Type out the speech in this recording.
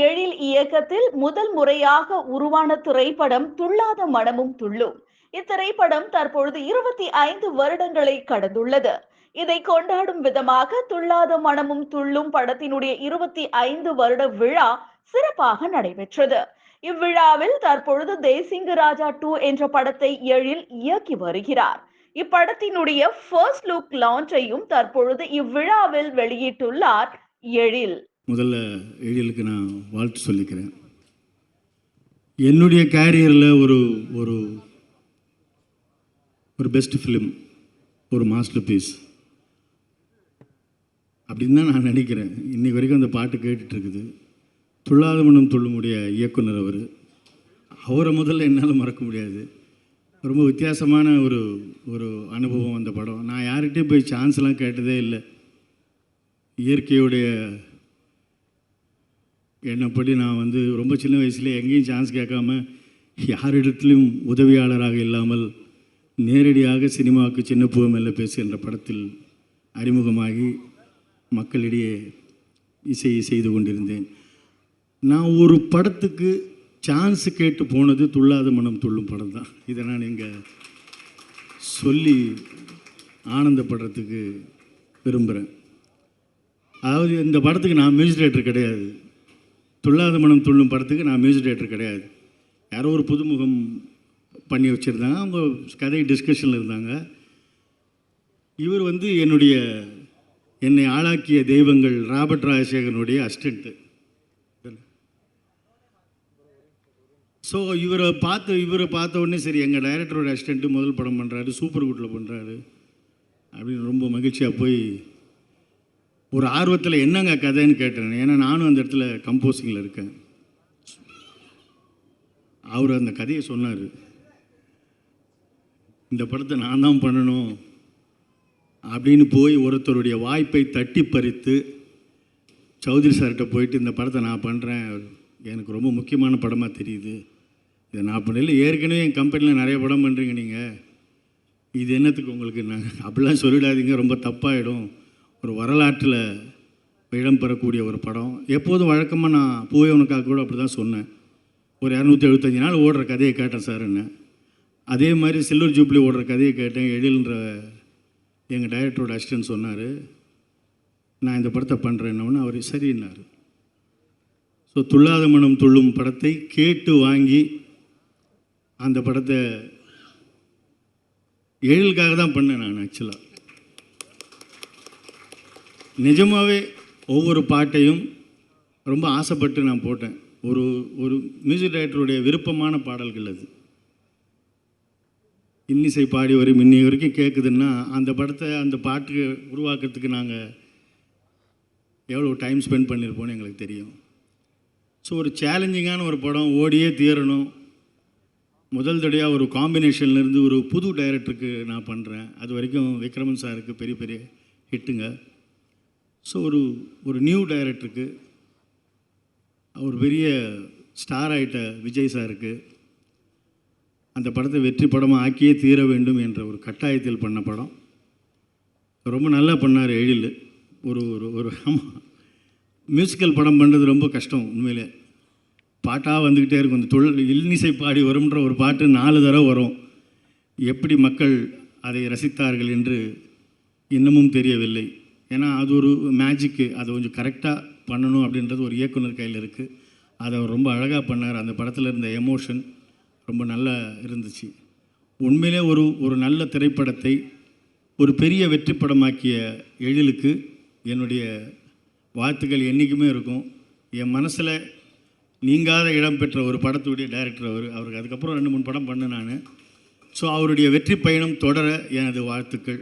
எழில் இயக்கத்தில் முதல் முறையாக உருவான திரைப்படம் துள்ளாத மனமும் துள்ளும். இத்திரைப்படம் தற்பொழுது 25 வருடங்களை கடந்துள்ளது. இதை கொண்டாடும் விதமாக துள்ளாத மனமும் துள்ளும் படத்தினுடைய 25 வருட விழா சிறப்பாக நடைபெற்றது. இவ்விழாவில் தற்பொழுது தேசிங்கு ராஜா 2 என்ற படத்தை எழில் இயக்கி வருகிறார். இப்படத்தினுடைய ஃபர்ஸ்ட் லுக் லான்ச்சையும் தற்பொழுது இவ்விழாவில் வெளியிட்டுள்ளார் எழில். முதல்ல எழிலுக்கு நான் வாழ்த்து சொல்லிக்கிறேன். என்னுடைய கேரியரில் ஒரு ஒரு ஒரு பெஸ்ட் ஃபிலிம், ஒரு மாஸ்டர் பீஸ் அப்படின்னு தான் நான் நினைக்கிறேன். இன்றைக்கு வரைக்கும் அந்த பாட்டு கேட்டுட்ருக்குது. துள்ளாத மனம் துள்ளுமுடைய இயக்குனர் அவரை முதல்ல என்னால் மறக்க முடியாது. ரொம்ப வித்தியாசமான ஒரு ஒரு அனுபவம் அந்த படம். நான் யார்கிட்டையும் போய் சான்ஸ்லாம் கேட்டதே இல்லை. இயற்கையுடைய என்னப்படி நான் ரொம்ப சின்ன வயசுலேயே எங்கேயும் சான்ஸ் கேட்காம யாரிடத்திலும் உதவியாளராக இல்லாமல் நேரடியாக சினிமாவுக்கு சின்ன பூவமெல்ல பேசு என்ற படத்தில் அறிமுகமாகி மக்களிடையே இசையை செய்து கொண்டிருந்தேன். நான் ஒரு படத்துக்கு சான்ஸ் கேட்டு போனது துள்ளாத மனம் துள்ளும் படம் தான். இதை நான் இங்கே சொல்லி ஆனந்தப்படுறதுக்கு விரும்புகிறேன். அதாவது இந்த படத்துக்கு நான் மியூசிக் டைரக்டர் கிடையாது. துள்ளாத மனம் துள்ளும் படத்துக்கு நான் மியூசிக் டைரக்டர் கிடையாது. யாரோ ஒரு புதுமுகம் பண்ணி வச்சுருந்தாங்க. அவங்க கதை டிஸ்கஷனில் இருந்தாங்க. இவர் என்னை ஆளாக்கிய தெய்வங்கள் ராபர்ட் ராஜசேகரனுடைய அசிஸ்டண்ட்டு. ஸோ இவரை பார்த்த உடனே சரி, எங்கள் டைரக்டரோட அசிஸ்டண்ட்டு முதல் படம் பண்ணுறாரு, சூப்பர் குட்டில் பண்ணுறாரு அப்படின்னு ரொம்ப மகிழ்ச்சியாக போய் ஒரு ஆர்வத்தில் என்னங்க கதைன்னு கேட்டேன். ஏன்னா நானும் அந்த இடத்துல கம்போசிங்கில் இருக்கேன். அவர் அந்த கதையை சொன்னார். இந்த படத்தை நான் தான் பண்ணணும் அப்படின்னு போய் ஒருத்தருடைய வாய்ப்பை தட்டி பறித்து சௌத்ரி சார்கிட்ட போயிட்டு இந்த படத்தை நான் பண்ணுறேன், எனக்கு ரொம்ப முக்கியமான படமாக தெரியுது, இதை நான் பண்ணல, ஏற்கனவே என் கம்பெனியில் நிறைய படம் பண்ணுறீங்க நீங்கள், இது என்னத்துக்கு உங்களுக்கு, நான் அப்படிலாம் சொல்லிடாதீங்க, ரொம்ப தப்பாயிடும், ஒரு வரலாற்றில் இடம் பெறக்கூடிய ஒரு படம். எப்போதும் வழக்கமாக நான் பூவே உனக்காக கூட அப்படி தான் சொன்னேன். ஒரு 275 நாள் ஓடுற கதையை கேட்டேன் சார் என்ன. அதே மாதிரி சில்வர் ஜூப்ளி ஓடுற கதையை கேட்டேன். எழில்ன்ற எங்கள் டைரக்டரோட அசிஸ்டன்ட் சொன்னார், நான் இந்த படத்தை பண்ணுறேன்னு. அவர் சரின்னார். ஸோ துள்ளாத மனம் துள்ளும் படத்தை கேட்டு வாங்கி அந்த படத்தை எழிலுக்காக தான் பண்ணேன். நான் ஆக்சுவலாக நிஜமாகவே ஒவ்வொரு பாட்டையும் ரொம்ப ஆசைப்பட்டு நான் போட்டேன். ஒரு ஒரு மியூசிக் டைரக்டருடைய விருப்பமான பாடல்கள் அது. இன்னிசை பாடி வரும் இன்னி வரைக்கும் கேட்குதுன்னா அந்த படத்தை அந்த பாட்டுக்கு உருவாக்குறதுக்கு நாங்கள் எவ்வளோ டைம் ஸ்பெண்ட் பண்ணியிருப்போன்னு எங்களுக்கு தெரியும். ஸோ ஒரு சேலஞ்சிங்கான ஒரு படம், ஓடியே தீரணும். முதல் தடையாக ஒரு காம்பினேஷன்லேருந்து ஒரு புது டைரக்டருக்கு நான் பண்ணுறேன். அது வரைக்கும் விக்ரமன் சாருக்கு பெரிய பெரிய ஹிட்டுங்க. ஸோ ஒரு நியூ டைரக்டருக்கு, ஒரு பெரிய ஸ்டார் ஆகிட்ட விஜய் சாருக்கு அந்த படத்தை வெற்றி படமாக ஆக்கியே தீர வேண்டும் என்ற ஒரு கட்டாயத்தில் பண்ண படம். ரொம்ப நல்லா பண்ணார் எழில். ஒரு ஒரு ஆமாம், மியூசிக்கல் படம் பண்ணுறது ரொம்ப கஷ்டம் உண்மையிலே. பாட்டாக வந்துக்கிட்டே இருக்கும். இந்த இன்னிசை பாடி வரும்ன்ற ஒரு பாட்டு 4 தடவை வரும். எப்படி மக்கள் அதை ரசித்தார்கள் என்று இன்னமும் தெரியவில்லை. ஏன்னா அது ஒரு மேஜிக்கு. அதை கொஞ்சம் கரெக்டாக பண்ணணும் அப்படின்றது ஒரு இயக்குனர் கையில் இருக்குது. அதை அவர் ரொம்ப அழகாக பண்ணார். அந்த படத்தில் இருந்த எமோஷன் ரொம்ப நல்லா இருந்துச்சு. உண்மையிலே ஒரு நல்ல திரைப்படத்தை ஒரு பெரிய வெற்றி படமாக்கிய எழிலுக்கு என்னுடைய வாழ்த்துக்கள் என்றைக்குமே இருக்கும். என் மனசில் நீங்காத இடம் பெற்ற ஒரு படத்துடைய டைரக்டர் அவருக்கு அதுக்கப்புறம் 2-3 படம் பண்ணேன் நான். ஸோ அவருடைய வெற்றி பயணம் தொடர எனது வாழ்த்துக்கள்.